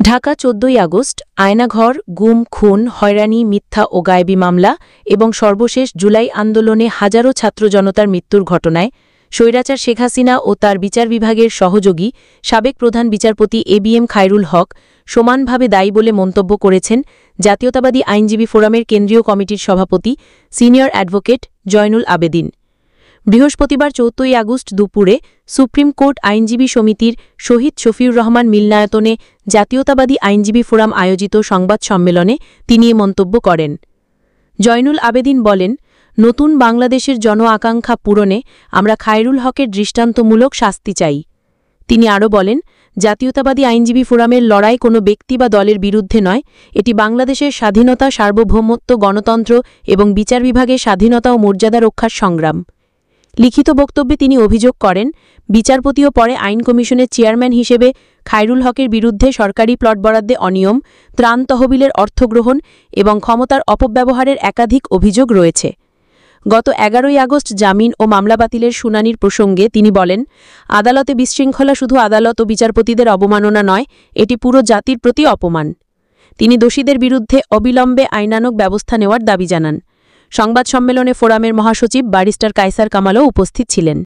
ঢাকা ১৪ই আগস্ট আয়নাঘর, গুম, খুন, হয়রানি, মিথ্যা ও গায়েবী মামলা এবং সর্বশেষ জুলাই আন্দোলনে হাজারো ছাত্র জনতার মৃত্যুর ঘটনায় স্বৈরাচার শেখ হাসিনা ও তার বিচার বিভাগের সহযোগী সাবেক প্রধান বিচারপতি এবিএম খায়রুল হক সমানভাবে দায়ী বলে মন্তব্য করেছেন জাতীয়তাবাদী আইনজীবী ফোরামের কেন্দ্রীয় কমিটির সভাপতি সিনিয়র অ্যাডভোকেট জয়নুল আবেদিন। বৃহস্পতিবার ৪ই আগস্ট দুপুরে সুপ্রিম কোর্ট আইনজীবী সমিতির শহীদ শফিউর রহমান মিলনায়তনে জাতীয়তাবাদী আইনজীবী ফোরাম আয়োজিত সংবাদ সম্মেলনে তিনি এ মন্তব্য করেন। জয়নুল আবেদিন বলেন, নতুন বাংলাদেশের জন আকাঙ্ক্ষা পূরণে আমরা খায়রুল হকের দৃষ্টান্তমূলক শাস্তি চাই। তিনি আরও বলেন, জাতীয়তাবাদী আইনজীবী ফোরামের লড়াই কোনো ব্যক্তি বা দলের বিরুদ্ধে নয়, এটি বাংলাদেশের স্বাধীনতা, সার্বভৌমত্ব, গণতন্ত্র এবং বিচার বিভাগের স্বাধীনতা ও মর্যাদা রক্ষার সংগ্রাম। লিখিত বক্তব্যে তিনি অভিযোগ করেন, বিচারপতি ও পরে আইন কমিশনের চেয়ারম্যান হিসেবে খায়রুল হকের বিরুদ্ধে সরকারি প্লট বরাদ্দে অনিয়ম, ত্রাণ তহবিলের অর্থগ্রহণ এবং ক্ষমতার অপব্যবহারের একাধিক অভিযোগ রয়েছে। গত ১১ই আগস্ট জামিন ও মামলা বাতিলের শুনানির প্রসঙ্গে তিনি বলেন, আদালতে বিশৃঙ্খলা শুধু আদালত ও বিচারপতিদের অবমাননা নয়, এটি পুরো জাতির প্রতি অপমান। তিনি দোষীদের বিরুদ্ধে অবিলম্বে আইনানুগ ব্যবস্থা নেওয়ার দাবি জানান। সংবাদ সম্মেলনে ফোরামের মহাসচিব ব্যারিস্টার কায়সার কামালও উপস্থিত ছিলেন।